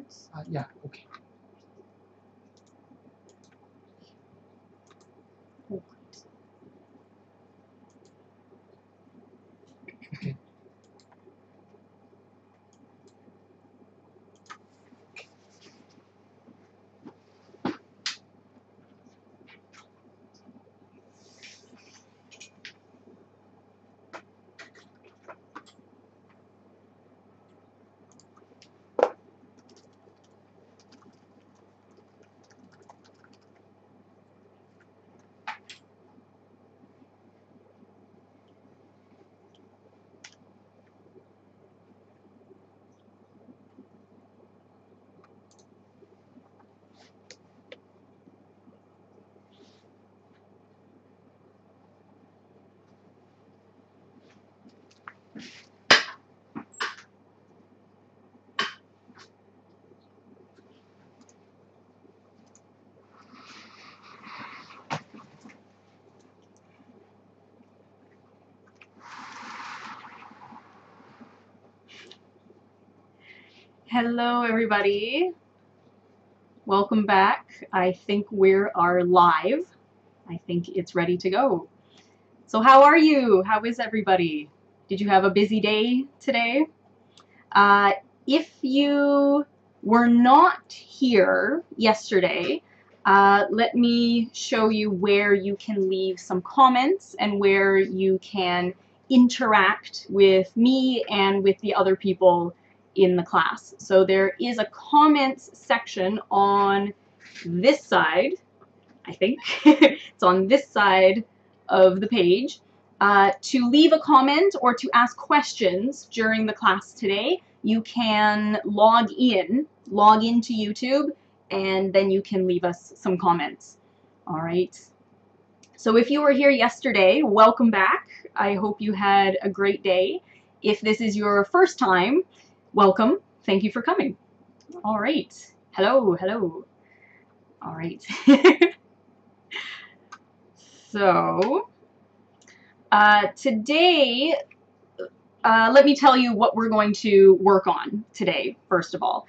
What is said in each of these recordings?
cards? Yeah, okay. Okay. Hello, everybody. Welcome back. I think we are live. I think it's ready to go. So how are you? How is everybody? Did you have a busy day today? If you were not here yesterday, let me show you where you can leave some comments and where you can interact with me and with the other people in the class. So there is a comments section on this side, I think. It's on this side of the page. To leave a comment or to ask questions during the class today, you can log into YouTube, and then you can leave us some comments. All right. So if you were here yesterday, welcome back. I hope you had a great day. If this is your first time, welcome. Thank you for coming. All right. Hello, hello. All right. So today, let me tell you what we're going to work on today, first of all.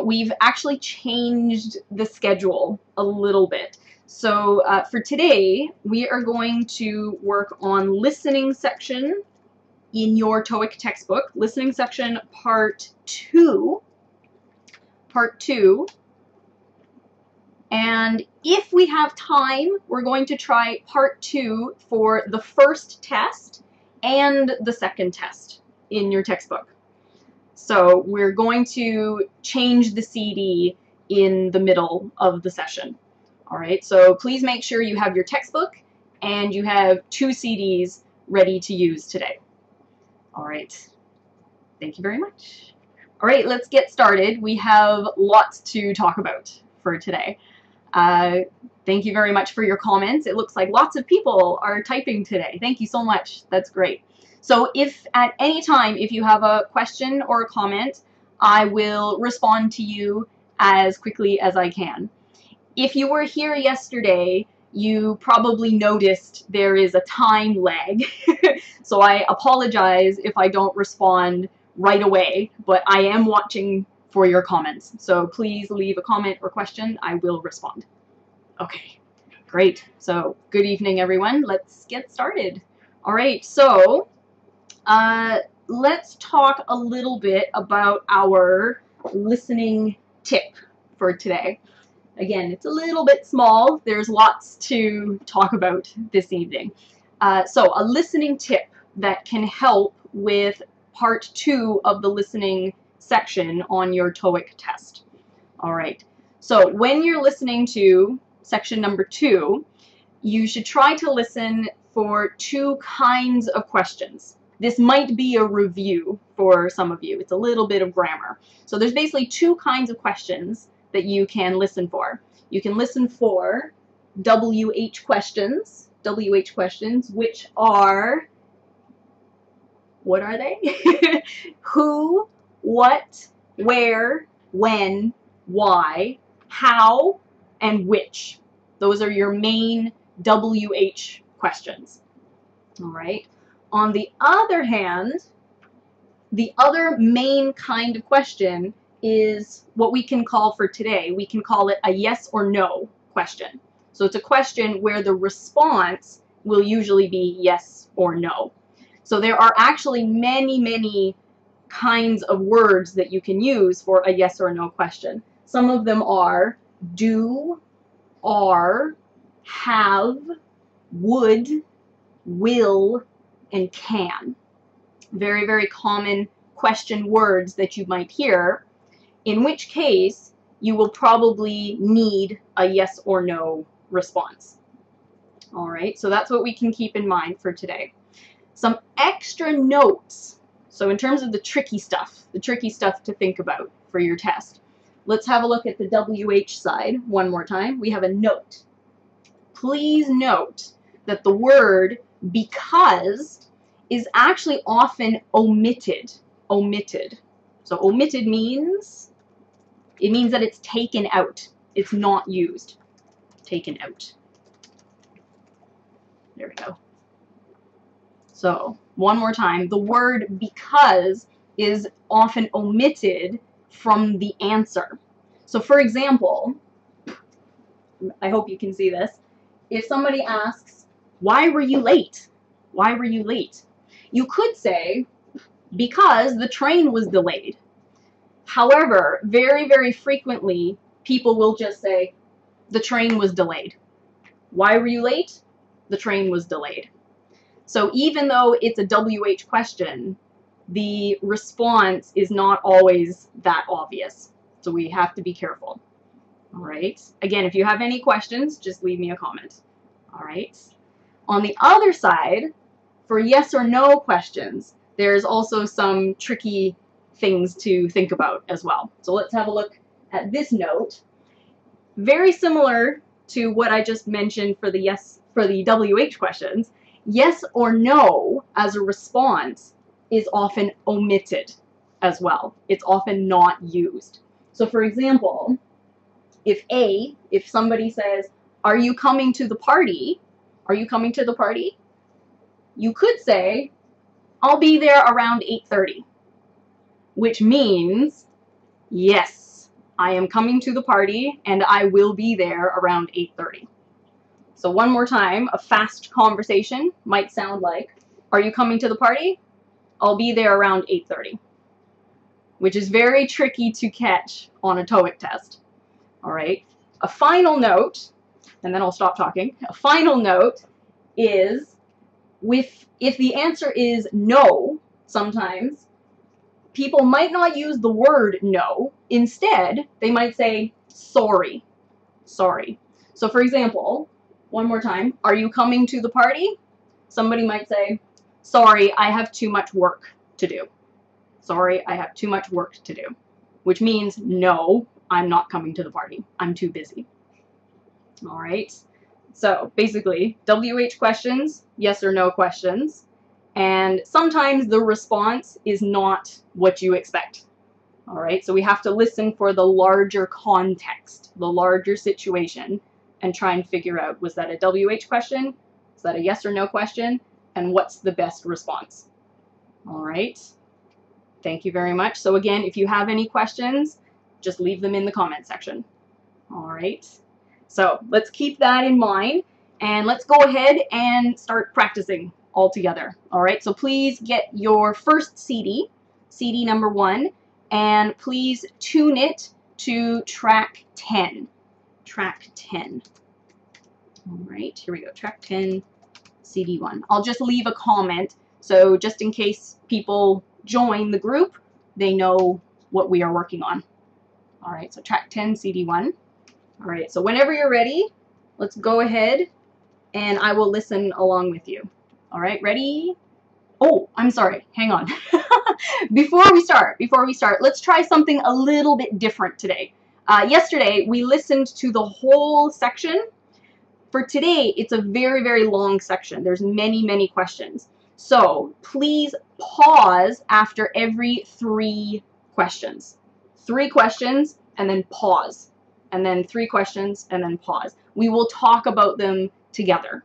We've actually changed the schedule a little bit. So for today, we are going to work on listening section in your TOEIC textbook, listening section part 2. And if we have time, we're going to try part 2 for the first test and the second test in your textbook. So we're going to change the CD in the middle of the session. All right, so please make sure you have your textbook and you have 2 CDs ready to use today. All right, thank you very much. All right, let's get started. We have lots to talk about for today. Thank you very much for your comments. It looks like lots of people are typing today. Thank you so much. That's great. So if at any time, if you have a question or a comment, I will respond to you as quickly as I can. If you were here yesterday, you probably noticed there is a time lag. So I apologize if I don't respond right away, but I am watching for your comments. So please leave a comment or question. I will respond. Okay, great. So good evening, everyone. Let's get started. All right, so let's talk a little bit about our listening tip for today. Again, it's a little bit small. There's lots to talk about this evening. So a listening tip that can help with part 2 of the listening section on your TOEIC test. All right, so when you're listening to section number 2, you should try to listen for 2 kinds of questions. This might be a review for some of you. It's a little bit of grammar. So there's basically 2 kinds of questions that you can listen for. You can listen for WH questions, which are, what are they? Who, what, where, when, why, how, and which. Those are your main WH questions. All right. On the other hand, the other main kind of question is what we can call for today, we can call it a yes or no question. So it's a question where the response will usually be yes or no. So there are actually many, many kinds of words that you can use for a yes or no question. Some of them are do, are, have, would, will, and can. Very, very common question words that you might hear, in which case you will probably need a yes or no response. All right, so that's what we can keep in mind for today. Some extra notes. So in terms of the tricky stuff to think about for your test, let's have a look at the WH side one more time. We have a note. Please note that the word because is actually often omitted. Omitted. So omitted means, it means that it's taken out. It's not used. Taken out. There we go. So one more time, the word because is often omitted from the answer. So for example, I hope you can see this. If somebody asks, why were you late? Why were you late? You could say, because the train was delayed. However, very, very frequently, people will just say, the train was delayed. Why were you late? The train was delayed. So even though it's a WH question, the response is not always that obvious. So we have to be careful. All right. Again, if you have any questions, just leave me a comment. All right. On the other side, for yes or no questions, there's also some tricky things to think about as well. So let's have a look at this note. Very similar to what I just mentioned for the WH questions, yes or no as a response is often omitted as well. It's often not used. So for example, if somebody says, are you coming to the party? Are you coming to the party? You could say, I'll be there around 8:30, which means, yes, I am coming to the party and I will be there around 8:30. So one more time, a fast conversation might sound like, are you coming to the party? I'll be there around 8:30, which is very tricky to catch on a TOEIC test. All right. A final note, and then I'll stop talking. A final note is if the answer is no, sometimes people might not use the word no. Instead, they might say sorry. Sorry. So for example, one more time, are you coming to the party? Somebody might say, sorry, I have too much work to do. Sorry, I have too much work to do. Which means, no, I'm not coming to the party. I'm too busy. All right. So basically, WH questions, yes or no questions. And sometimes the response is not what you expect. All right. So we have to listen for the larger context, the larger situation, and try and figure out, was that a WH question? Is that a yes or no question? And what's the best response? All right. Thank you very much. So again, if you have any questions, just leave them in the comment section. All right. So let's keep that in mind and let's go ahead and start practicing all together. All right. So please get your first CD number 1, and please tune it to track 10. Track 10. All right, here we go. Track 10, CD 1. I'll just leave a comment, so just in case people join the group, they know what we are working on. All right, so track 10, CD 1. All right, so whenever you're ready, let's go ahead and I will listen along with you. All right, ready? Oh, I'm sorry, hang on. Before we start, let's try something a little bit different today. Yesterday, we listened to the whole section. For today, it's a very, very long section. There's many, many questions. So please pause after every 3 questions. 3 questions and then pause. And then 3 questions and then pause. We will talk about them together.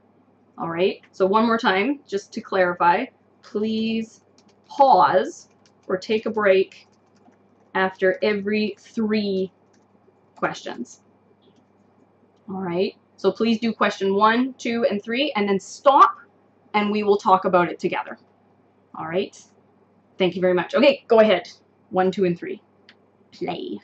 All right? So one more time, just to clarify, please pause or take a break after every 3 questions. All right, so please do question 1, 2, and 3, and then stop, and we will talk about it together. All right, thank you very much. Okay, go ahead. 1, 2, and 3. Play.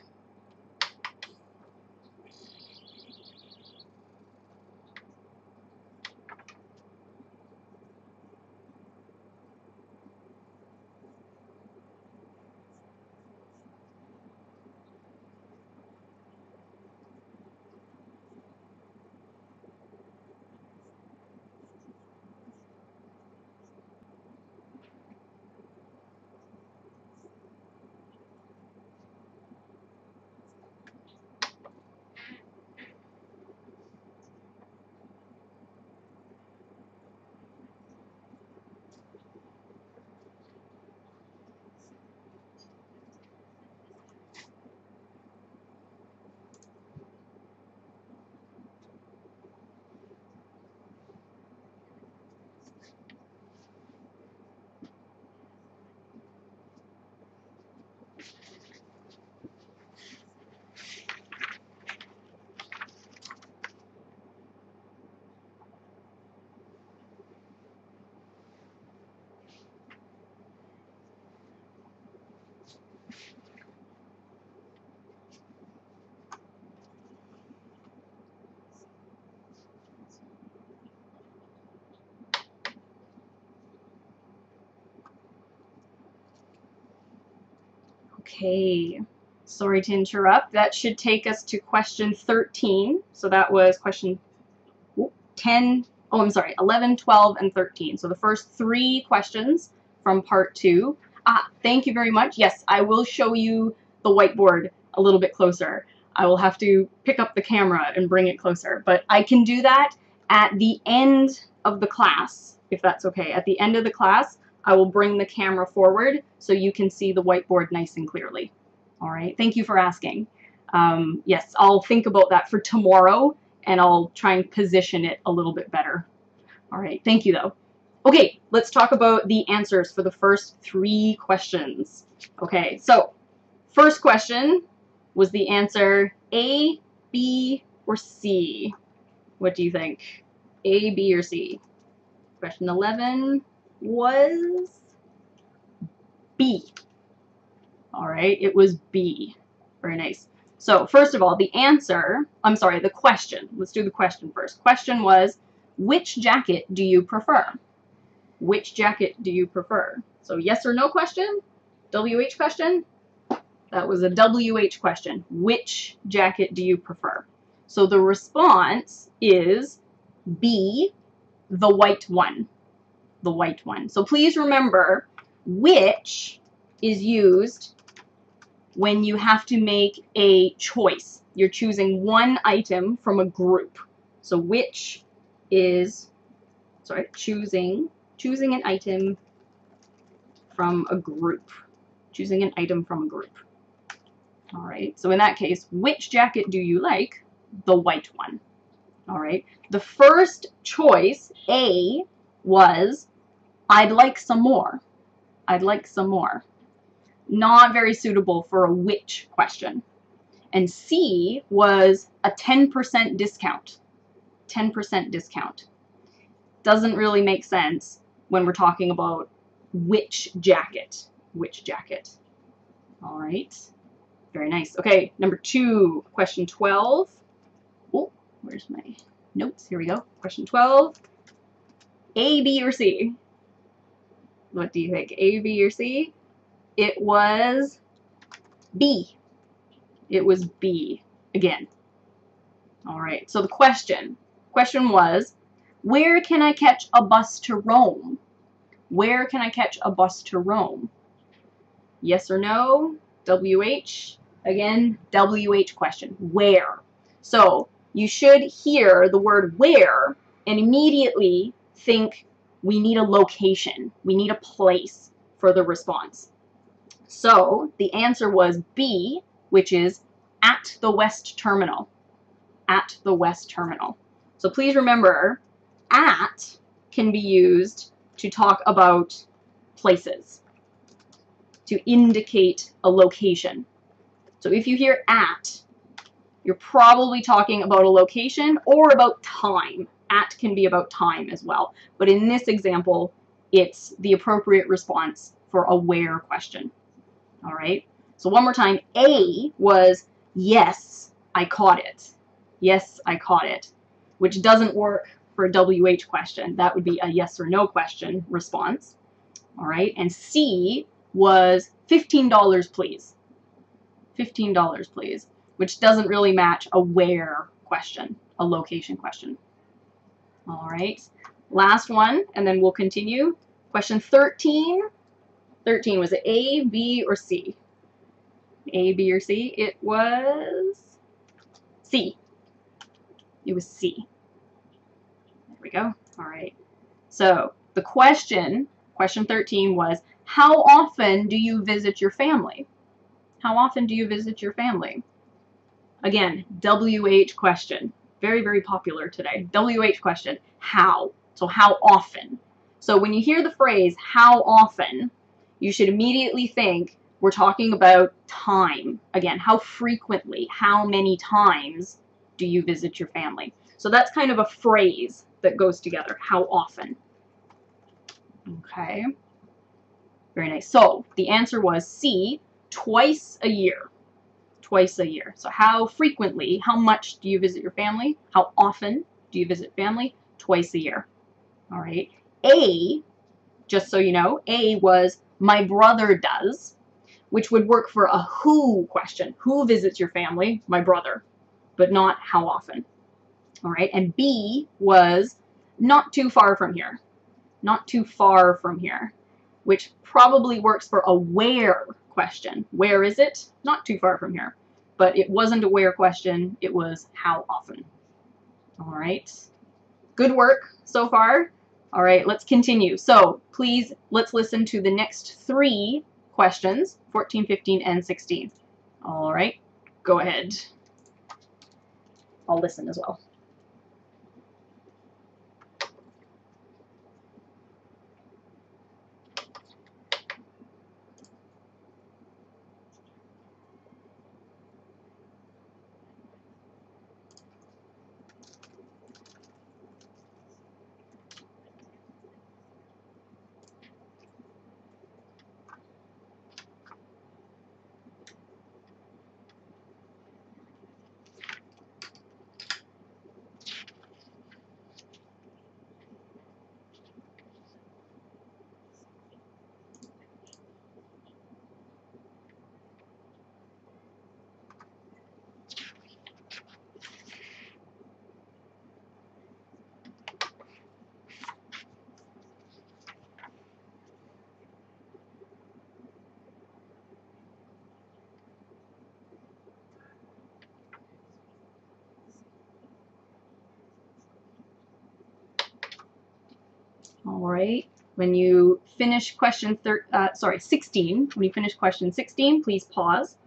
Okay, sorry to interrupt. That should take us to question 13. So that was question 10, oh, I'm sorry, 11, 12, and 13. So the first 3 questions from part 2. Thank you very much. Yes, I will show you the whiteboard a little bit closer. I will have to pick up the camera and bring it closer, but I can do that at the end of the class, if that's okay. At the end of the class, I will bring the camera forward so you can see the whiteboard nice and clearly. All right, thank you for asking. Yes, I'll think about that for tomorrow and I'll try and position it a little bit better. All right, thank you though. Okay, let's talk about the answers for the first 3 questions. Okay, so first question was the answer A, B, or C? What do you think? A, B, or C? Question 11 was B. All right, it was B. Very nice. So first of all, the answer, I'm sorry, the question. Let's do the question first. Question was, which jacket do you prefer? Which jacket do you prefer? So yes or no question? WH question? That was a WH question. Which jacket do you prefer? So the response is B, the white one. The white one. So please remember, which is used when you have to make a choice. You're choosing one item from a group. So which is, sorry, choosing an item from a group. Choosing an item from a group. All right, so in that case, which jacket do you like? The white one. All right, the first choice, A, was, I'd like some more. I'd like some more. Not very suitable for a which question. And C was a 10% discount. 10% discount. Doesn't really make sense when we're talking about which jacket. Which jacket. All right. Very nice. Okay, number 2, question 12. Oh, where's my notes? Here we go. Question 12. A, B, or C? What do you think? A, B, or C? It was B. It was B again. All right, so the question was, where can I catch a bus to Rome? Where can I catch a bus to Rome? Yes or no? WH? Again, WH question. Where? So you should hear the word where and immediately think we need a location. We need a place for the response. So the answer was B, which is at the West Terminal. At the West Terminal. So please remember, at can be used to talk about places, to indicate a location. So if you hear at, you're probably talking about a location or about time. At can be about time as well. But in this example, it's the appropriate response for a where question. All right. So one more time, A was yes, I caught it. Yes, I caught it, which doesn't work for a WH question. That would be a yes or no question response. All right. And C was $15, please. $15, please, which doesn't really match a where question, a location question. All right. Last one, and then we'll continue. Question 13. 13, was it A, B, or C? A, B, or C? It was C. It was C. There we go. All right. So the question 13 was, how often do you visit your family? How often do you visit your family? Again, WH question. Very, very popular today. WH question. How? So how often? So when you hear the phrase, how often, you should immediately think we're talking about time. Again, how frequently, how many times do you visit your family? So that's kind of a phrase that goes together. How often? Okay. Very nice. So the answer was C, twice a year. Twice a year. So how frequently, how much do you visit your family? How often do you visit family? Twice a year. All right. A, just so you know, A was my brother does, which would work for a who question. Who visits your family? My brother, but not how often. All right. And B was not too far from here. Not too far from here, which probably works for a where question. Where is it? Not too far from here. But it wasn't a where question. It was how often. All right. Good work so far. All right, let's continue. So please, let's listen to the next 3 questions, 14, 15, and 16. All right, go ahead. I'll listen as well. All right. When you finish question 16, when you finish question 16, please pause.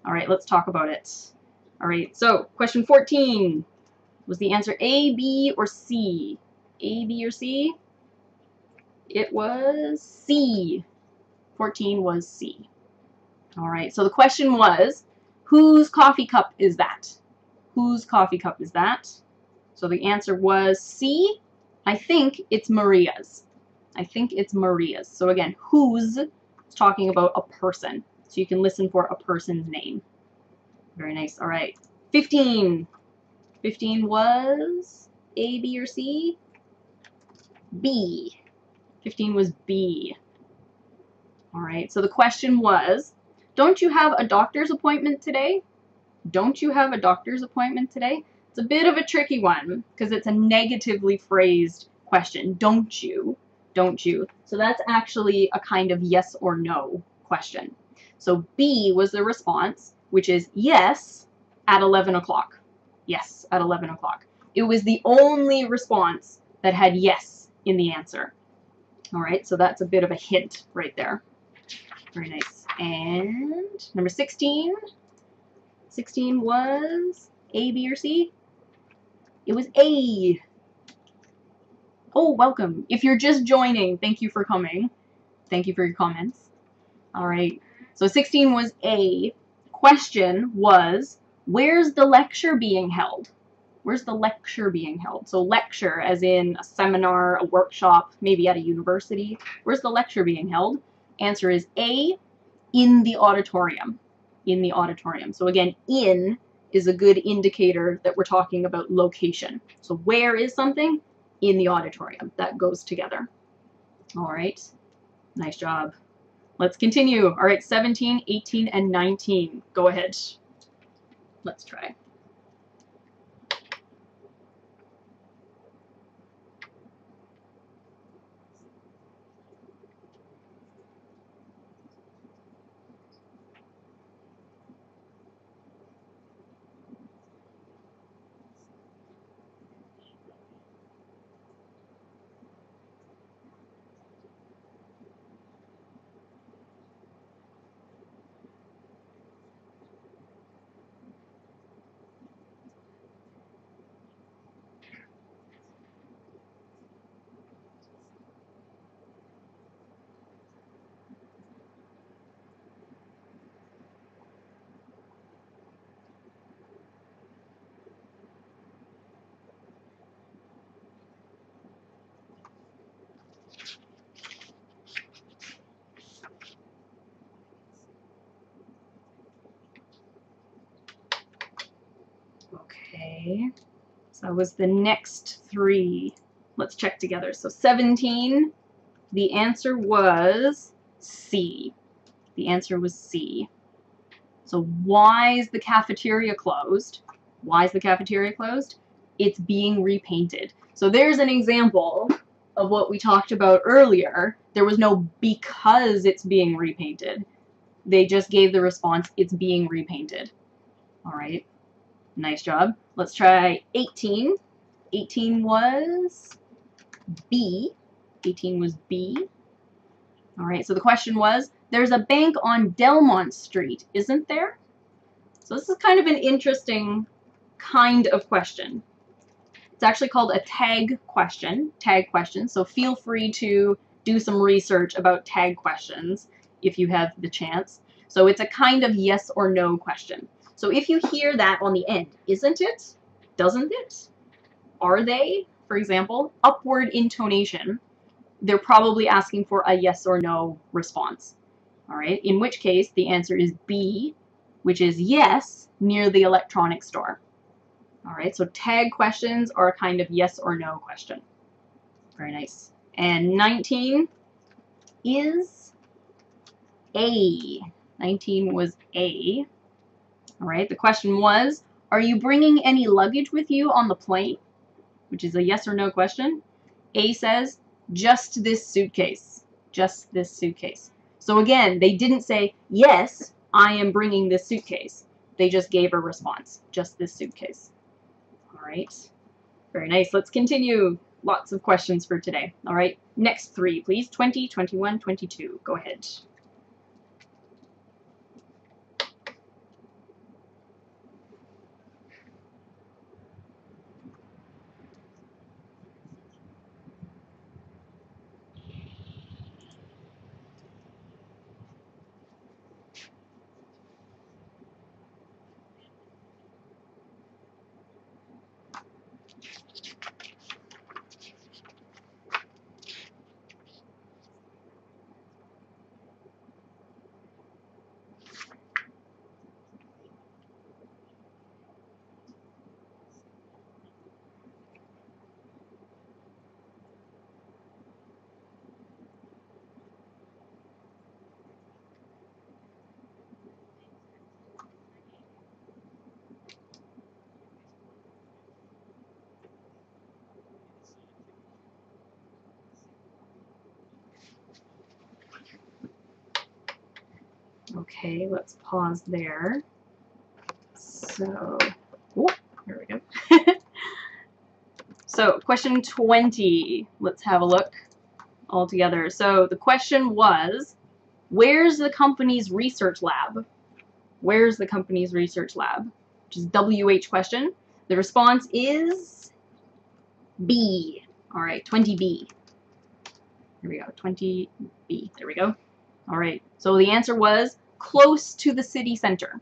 All right, let's talk about it. All right, so question 14, was the answer A, B, or C? A, B, or C? It was C. 14 was C. All right, so the question was, whose coffee cup is that? Whose coffee cup is that? So the answer was C. I think it's Maria's. I think it's Maria's. So again, whose is talking about a person. So you can listen for a person's name. Very nice. All right. 15. 15 was A, B, or C? B. 15 was B. All right. So the question was, don't you have a doctor's appointment today? Don't you have a doctor's appointment today? It's a bit of a tricky one because it's a negatively phrased question. Don't you? Don't you? So that's actually a kind of yes or no question. So B was the response, which is yes at 11 o'clock. Yes at 11 o'clock. It was the only response that had yes in the answer. All right, so that's a bit of a hint right there. Very nice. And number 16. 16 was A, B, or C? It was A. Oh, welcome. If you're just joining, thank you for coming. Thank you for your comments. All right. So 16 was A. question was, where's the lecture being held? Where's the lecture being held? So lecture as in a seminar, a workshop, maybe at a university. Where's the lecture being held? Answer is A, in the auditorium. In the auditorium. So again, in is a good indicator that we're talking about location. So where is something? In the auditorium. That goes together. All right. Nice job. Let's continue. All right, 17, 18, and 19. Go ahead. Let's try. Okay, so that was the next three. Let's check together. So 17, the answer was C. The answer was C. So why is the cafeteria closed? Why is the cafeteria closed? It's being repainted. So there's an example of what we talked about earlier. There was no because it's being repainted. They just gave the response, it's being repainted. All right. Nice job. Let's try 18. 18 was B. 18 was B. All right, so the question was, there's a bank on Delmont Street, isn't there? So this is kind of an interesting kind of question. It's actually called a tag question. So feel free to do some research about tag questions if you have the chance. So it's a kind of yes or no question. So if you hear that on the end, isn't it? Doesn't it? Are they? For example, upward intonation, they're probably asking for a yes or no response. All right, in which case the answer is B, which is yes, near the electronics store. All right, so tag questions are a kind of yes or no question. Very nice. And 19 is A. 19 was A. All right, the question was, are you bringing any luggage with you on the plane? Which is a yes or no question. A says, just this suitcase. Just this suitcase. So again, they didn't say, yes, I am bringing this suitcase. They just gave a response, just this suitcase. All right, very nice. Let's continue. Lots of questions for today. All right, next three, please. 20, 21, 22. Go ahead. Okay, let's pause there. So, oh, here we go. So, question 20. Let's have a look all together. So, the question was, where's the company's research lab? Where's the company's research lab? Which is WH question. The response is B. All right, 20B. Here we go, 20B. There we go. All right, so the answer was close to the city center.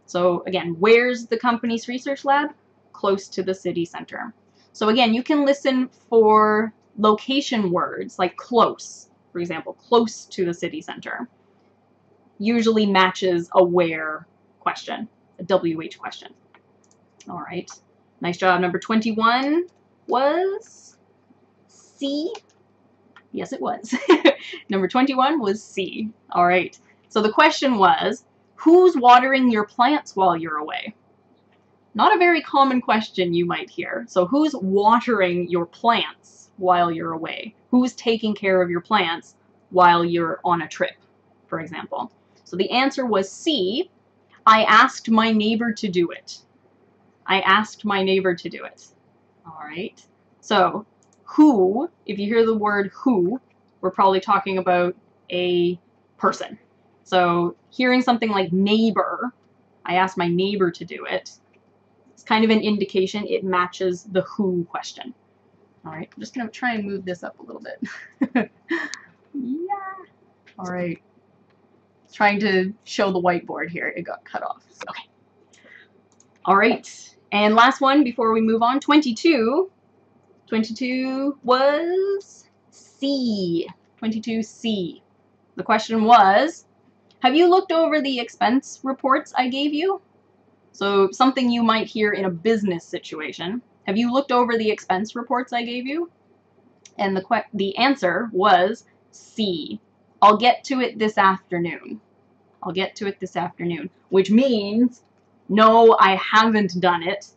So again, where's the company's research lab? Close to the city center. So again, you can listen for location words like close, for example, close to the city center. Usually matches a where question, a WH question. All right, nice job. Number 21 was C. Yes, it was. Number 21 was C. All right, so the question was, who's watering your plants while you're away? Not a very common question you might hear. So who's watering your plants while you're away? Who's taking care of your plants while you're on a trip, for example? So the answer was C. I asked my neighbor to do it. I asked my neighbor to do it. All right. So who, if you hear the word who, we're probably talking about a person. So hearing something like neighbor, I asked my neighbor to do it, it's kind of an indication it matches the who question. All right, I'm just going to try and move this up a little bit. Yeah. All right. Trying to show the whiteboard here. It got cut off. Okay. All right. And last one before we move on, 22. 22 was C. 22C. The question was, have you looked over the expense reports I gave you? So something you might hear in a business situation. Have you looked over the expense reports I gave you? And the answer was C. I'll get to it this afternoon. I'll get to it this afternoon, which means no, I haven't done it,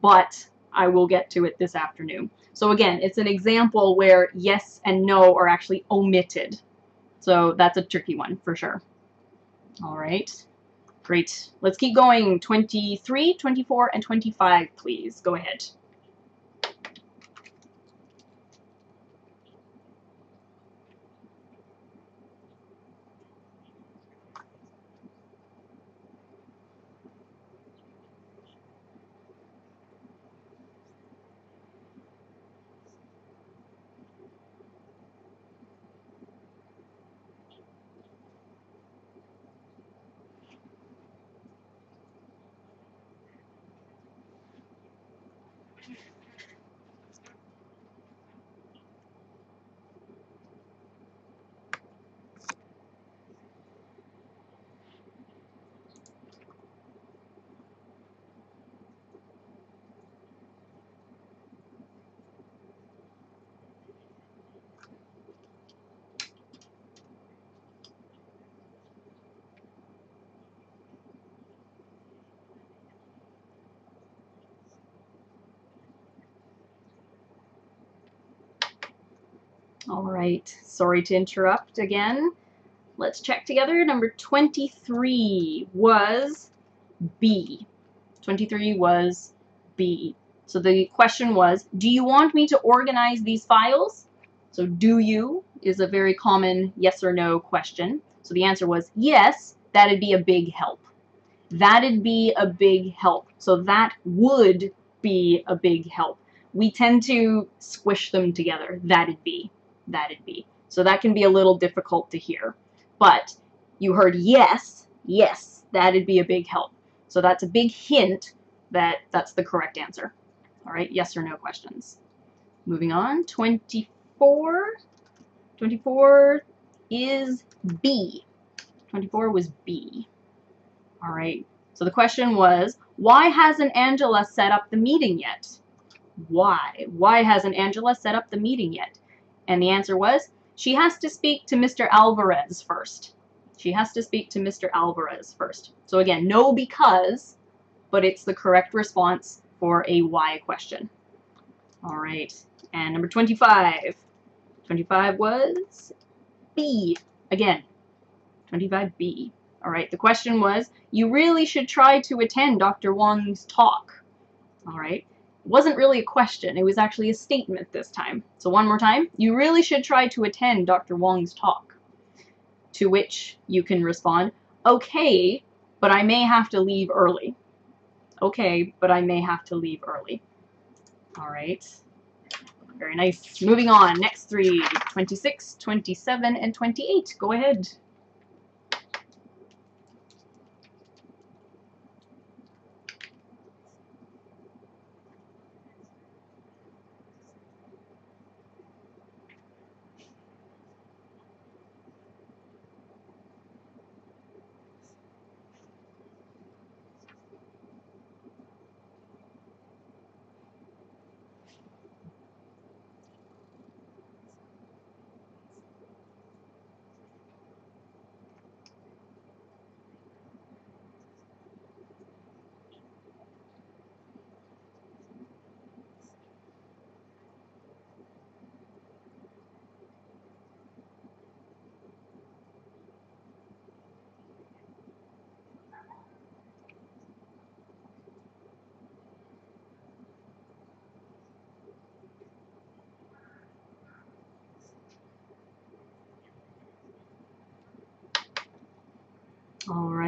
but I will get to it this afternoon. So again, it's an example where yes and no are actually omitted. So that's a tricky one for sure. All right, great. Let's keep going. 23, 24, and 25, please. Go ahead. All right, sorry to interrupt again. Let's check together. Number 23 was B. 23 was B. So the question was, do you want me to organize these files? So do you is a very common yes or no question. So the answer was yes, that'd be a big help. That'd be a big help. So that would be a big help. We tend to squish them together. That'd be. That'd be. So that can be a little difficult to hear. But you heard yes, yes, that'd be a big help. So that's a big hint that that's the correct answer. All right, yes or no questions. Moving on, 24. 24 is B. 24 was B. All right, so the question was, why hasn't Angela set up the meeting yet? Why? Why hasn't Angela set up the meeting yet? And the answer was, she has to speak to Mr. Alvarez first. She has to speak to Mr. Alvarez first. So again, no because, but it's the correct response for a why question. All right, and number 25. 25 was B. Again, 25B. All right, the question was, you really should try to attend Dr. Wong's talk. All right. It wasn't really a question, it was actually a statement this time. So one more time, you really should try to attend Dr. Wong's talk. To which you can respond, okay, but I may have to leave early. Okay, but I may have to leave early. All right, very nice. Moving on, next three, 26, 27, and 28. Go ahead.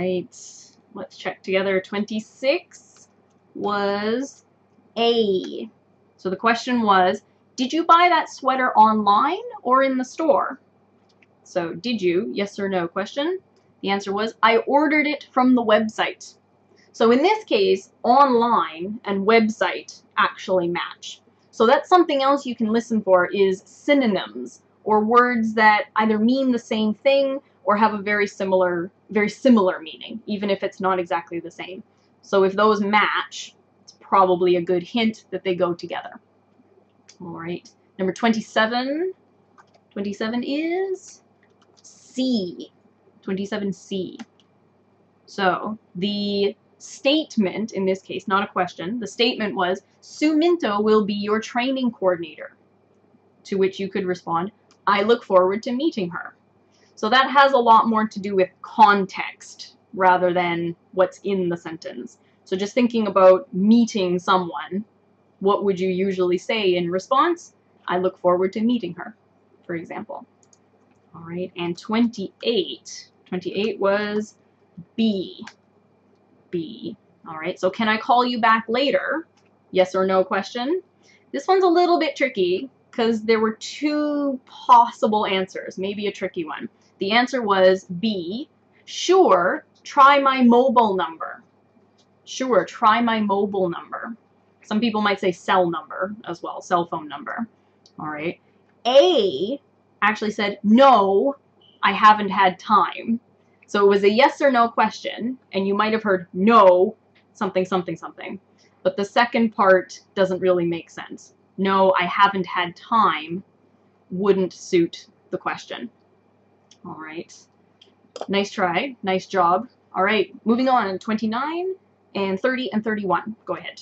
right, let's check together. 26 was A. So the question was, did you buy that sweater online or in the store? So did you, yes or no question. The answer was, I ordered it from the website. So in this case, online and website actually match. So that's something else you can listen for is synonyms, or words that either mean the same thing or have a very similar meaning, even if it's not exactly the same. So if those match, it's probably a good hint that they go together. All right, number 27. 27 is C. 27C. So the statement, in this case, not a question, the statement was, Sue Minto will be your training coordinator. To which you could respond, I look forward to meeting her. So that has a lot more to do with context rather than what's in the sentence. So just thinking about meeting someone, what would you usually say in response? I look forward to meeting her, for example. All right, and 28. 28 was B. B. All right, so can I call you back later? Yes or no question. This one's a little bit tricky because there were two possible answers, maybe a tricky one. The answer was B. Sure, try my mobile number. Sure, try my mobile number. Some people might say cell number as well, cell phone number. All right. A actually said, no, I haven't had time. So it was a yes or no question, and you might have heard no, something, something, something. But the second part doesn't really make sense. No, I haven't had time wouldn't suit the question. All right. Nice try. Nice job. All right, moving on. 29 and 30 and 31. Go ahead.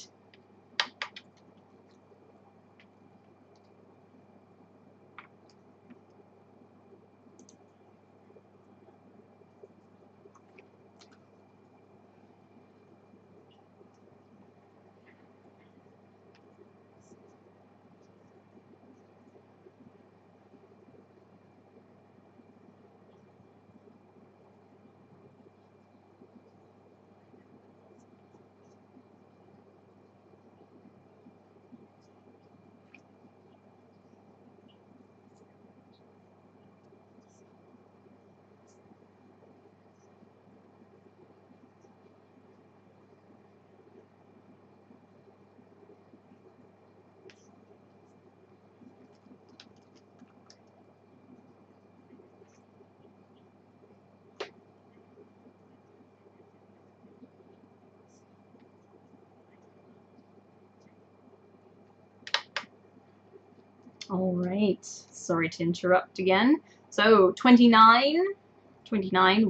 All right, sorry to interrupt again. So 29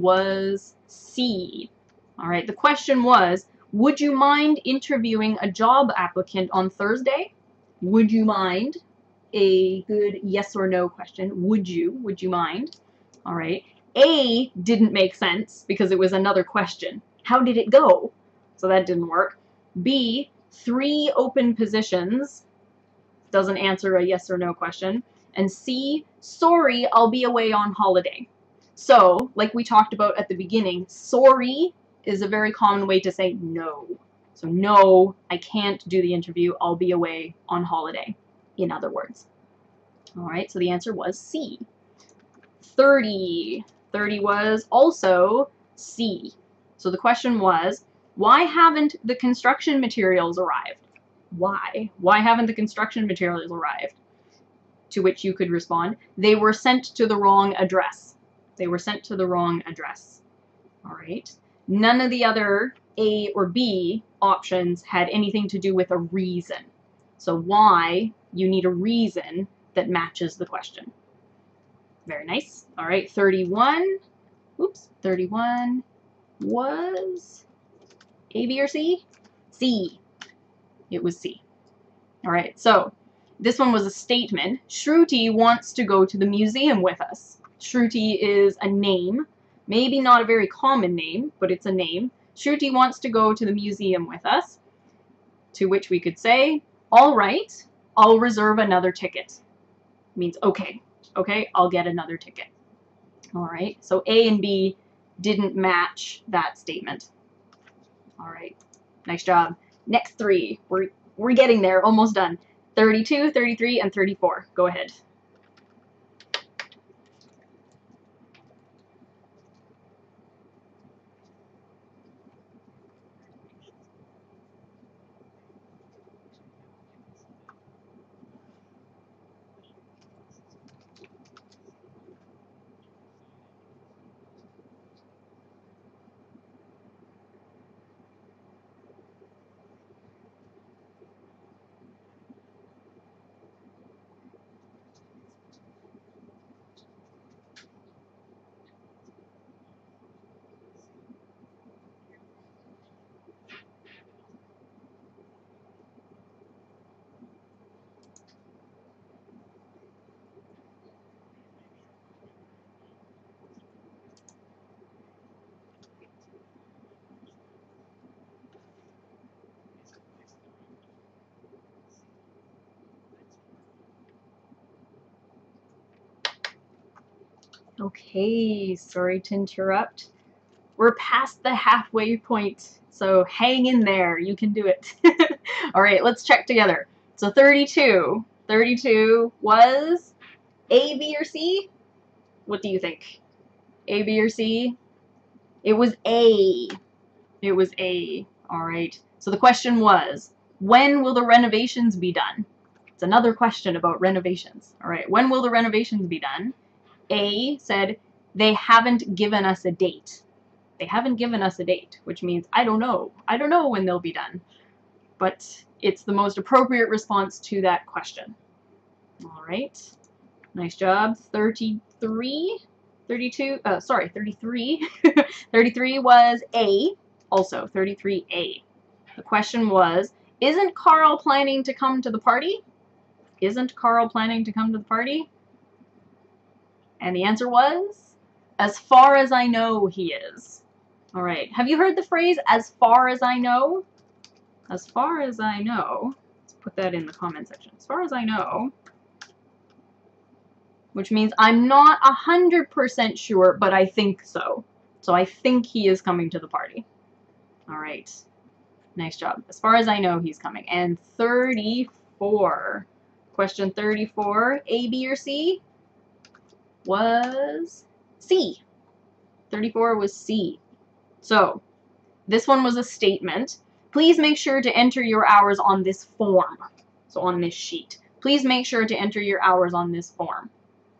was C. All right, the question was, would you mind interviewing a job applicant on Thursday? Would you mind? A good yes or no question. Would you mind? All right. A didn't make sense because it was another question. How did it go? So that didn't work. B, 3 open positions. Doesn't answer a yes or no question. And C, sorry, I'll be away on holiday. So, like we talked about at the beginning, sorry is a very common way to say no. So no, I can't do the interview. I'll be away on holiday, in other words. All right, so the answer was C. 30. 30 was also C. So the question was, why haven't the construction materials arrived? Why? Why haven't the construction materials arrived? To which you could respond, they were sent to the wrong address. They were sent to the wrong address. All right. None of the other A or B options had anything to do with a reason. So why, you need a reason that matches the question. Very nice. All right, 31. Oops, 31 was A, B, or C? C. It was C. All right, so this one was a statement. Shruti wants to go to the museum with us. Shruti is a name. Maybe not a very common name, but it's a name. Shruti wants to go to the museum with us. To which we could say, all right, I'll reserve another ticket. Means okay, I'll get another ticket. All right, so A and B didn't match that statement. All right, nice job. Next three, we're getting there, almost done. 32, 33, and 34. Go ahead. Okay, sorry to interrupt. We're past the halfway point, so hang in there. You can do it. All right, let's check together. So 32. 32 was A, B, or C? What do you think? A, B, or C? It was A. It was A. All right. So the question was, when will the renovations be done? It's another question about renovations. All right. When will the renovations be done? A said, they haven't given us a date. They haven't given us a date, which means I don't know. I don't know when they'll be done. But it's the most appropriate response to that question. All right. Nice job. 33. 32. Sorry, 33. 33 was A. Also, 33A. The question was, isn't Carl planning to come to the party? Isn't Carl planning to come to the party? And the answer was, as far as I know, he is. All right. Have you heard the phrase, as far as I know? As far as I know, let's put that in the comment section. As far as I know, which means I'm not 100% sure, but I think so. So I think he is coming to the party. All right. Nice job. As far as I know, he's coming. And 34. Question 34, A, B, or C? Was C. 34 was C. So this one was a statement. Please make sure to enter your hours on this form. So on this sheet. Please make sure to enter your hours on this form.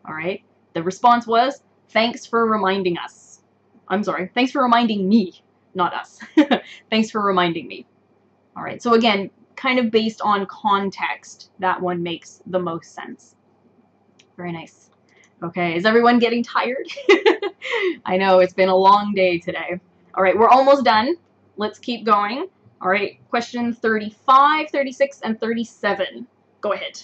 All right. The response was, thanks for reminding us. I'm sorry. Thanks for reminding me, not us. Thanks for reminding me. All right. So again, kind of based on context, that one makes the most sense. Very nice. Okay, is everyone getting tired? I know, it's been a long day today. All right, we're almost done. Let's keep going. All right, question 35, 36, and 37. Go ahead.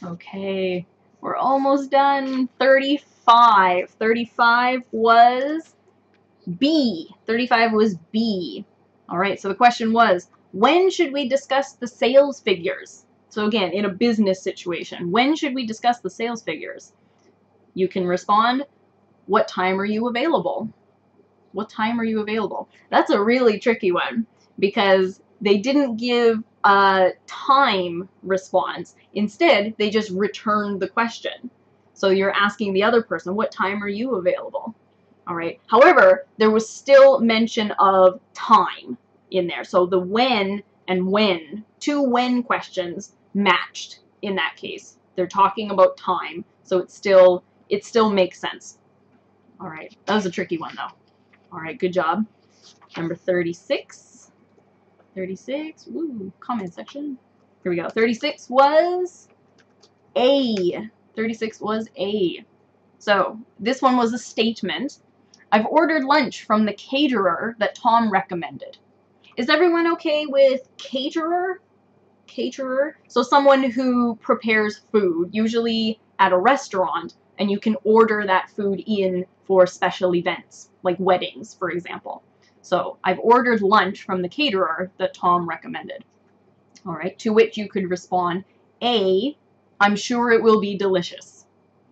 Okay, we're almost done. 35. 35 was B. 35 was B. All right, so the question was, when should we discuss the sales figures? So again, in a business situation, when should we discuss the sales figures? You can respond, what time are you available? What time are you available? That's a really tricky one because they didn't give a time response. Instead, they just returned the question. So you're asking the other person, what time are you available? All right. However, there was still mention of time in there. So the when and when, 2 when questions matched in that case. They're talking about time, so it still makes sense. All right. That was a tricky one, though. All right. Good job. Number 36. 36. Woo. Comment section. Here we go. 36 was A. 36 was A. So this one was a statement. I've ordered lunch from the caterer that Tom recommended. Is everyone okay with caterer? Caterer? So someone who prepares food, usually at a restaurant, and you can order that food in for special events, like weddings, for example. So I've ordered lunch from the caterer that Tom recommended. All right, to which you could respond, A, I'm sure it will be delicious.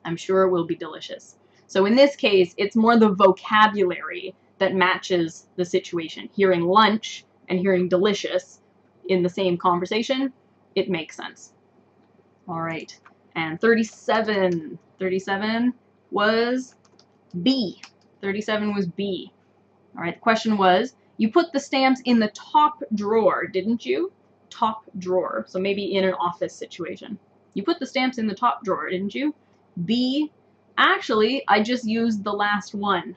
I'm sure it will be delicious. So in this case, it's more the vocabulary that matches the situation. Hearing lunch and hearing delicious in the same conversation, it makes sense. All right, and 37. 37 was B. 37 was B. All right, the question was, you put the stamps in the top drawer, didn't you? Top drawer, so maybe in an office situation. You put the stamps in the top drawer, didn't you? B, actually, I just used the last one.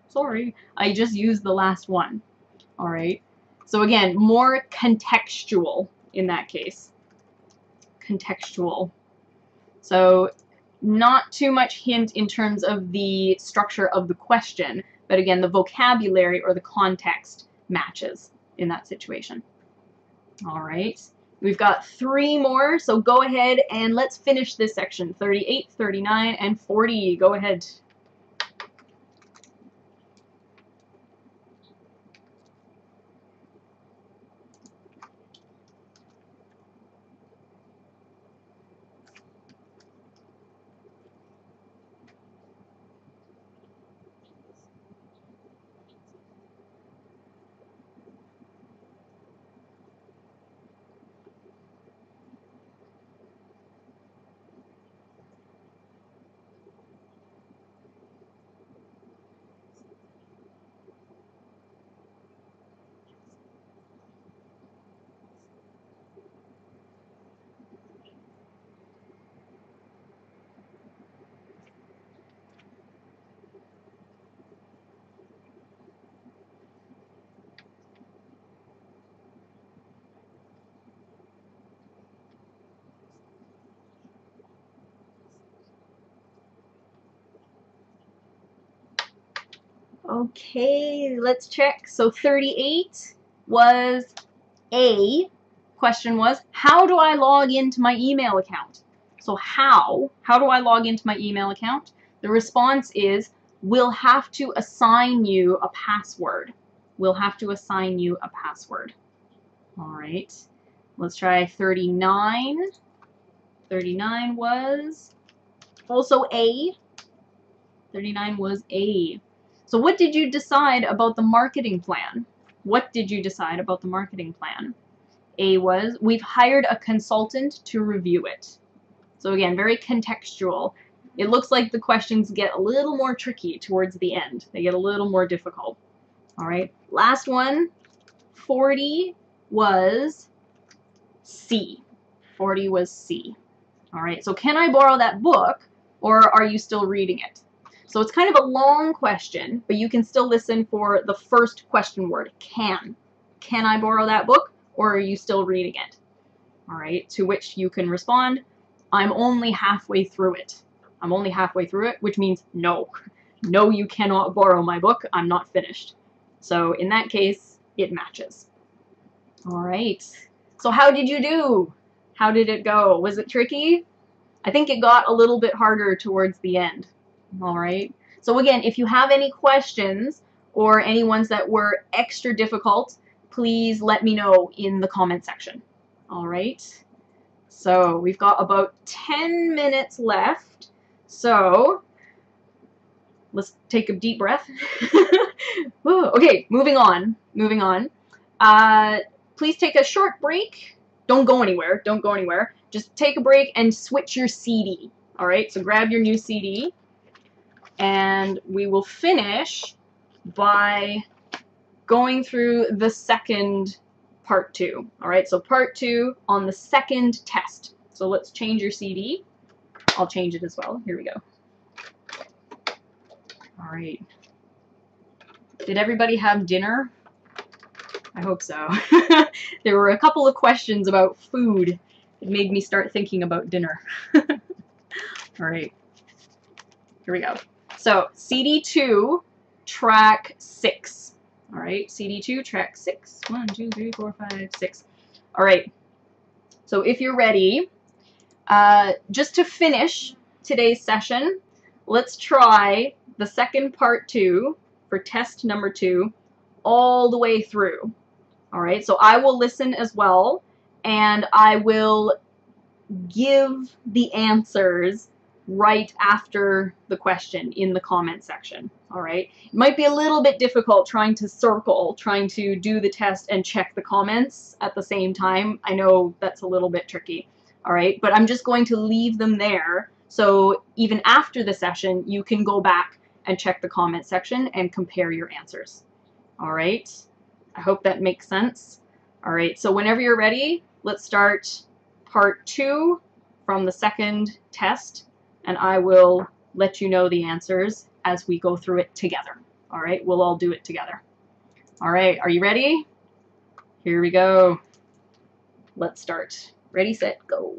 Sorry, I just used the last one. All right, so again, more contextual in that case. Contextual. So not too much hint in terms of the structure of the question, but again, the vocabulary or the context matches in that situation. All right, we've got 3 more, so go ahead and let's finish this section. 38, 39, and 40. Go ahead. Okay, let's check. So 38 was A. Question was, how do I log into my email account? So how do I log into my email account? The response is, we'll have to assign you a password. We'll have to assign you a password. All right, let's try 39. 39 was also A. 39 was A. So what did you decide about the marketing plan? What did you decide about the marketing plan? A was, we've hired a consultant to review it. So again, very contextual. It looks like the questions get a little more tricky towards the end. They get a little more difficult. All right, last one, 40 was C. 40 was C. All right, so can I borrow that book, or are you still reading it? So it's kind of a long question, but you can still listen for the first question word, can. Can I borrow that book, or are you still reading it? All right, to which you can respond, I'm only halfway through it. I'm only halfway through it, which means no. No, you cannot borrow my book. I'm not finished. So in that case, it matches. All right, so how did you do? How did it go? Was it tricky? I think it got a little bit harder towards the end. All right, so again, if you have any questions or any ones that were extra difficult, please let me know in the comment section. All right, so we've got about 10 minutes left, so let's take a deep breath. Okay, moving on. Please take a short break. Don't go anywhere. Just take a break and switch your CD. All right, so grab your new CD, and we will finish by going through the second part 2. All right, so part 2 on the second test. So let's change your CD. I'll change it as well. Here we go. All right. Did everybody have dinner? I hope so. There were a couple of questions about food. It made me start thinking about dinner. All right. Here we go. So CD2, track 6. All right, CD2, track 6. 1, 2, 3, 4, 5, 6. All right. So if you're ready, just to finish today's session, let's try the second part 2 for test number 2 all the way through. All right, so I will listen as well, and I will give the answers right after the question in the comment section. All right, it might be a little bit difficult trying to do the test and check the comments at the same time. I know that's a little bit tricky. All right, but I'm just going to leave them there, so even after the session you can go back and check the comment section and compare your answers. All right, I hope that makes sense. All right, so whenever you're ready, let's start part 2 from the second test, and I will let you know the answers as we go through it together. All right, we'll all do it together. All right, are you ready? Here we go. Let's start. Ready, set, go.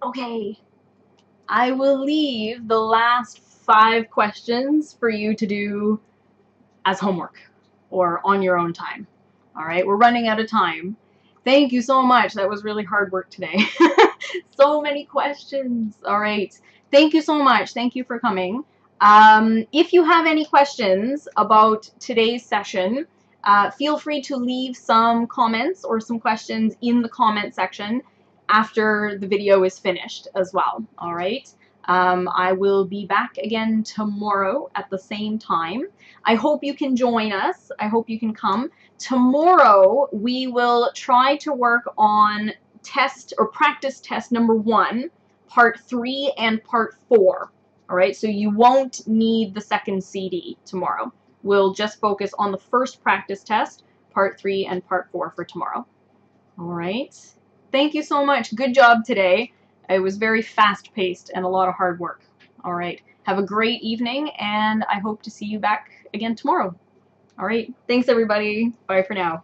Okay. I will leave the last 5 questions for you to do as homework or on your own time. All right, we're running out of time. Thank you so much. That was really hard work today. So many questions. All right. Thank you so much. Thank you for coming. If you have any questions about today's session, feel free to leave some comments or some questions in the comment section after the video is finished as well. All right. I will be back again tomorrow at the same time. I hope you can join us. I hope you can come. Tomorrow we will try to work on test or practice test number 1, part 3 and part 4. All right, so you won't need the second CD tomorrow. We'll just focus on the first practice test, part 3 and part 4 for tomorrow. All right. Thank you so much. Good job today. It was very fast-paced and a lot of hard work. All right. Have a great evening, and I hope to see you back again tomorrow. All right. Thanks, everybody. Bye for now.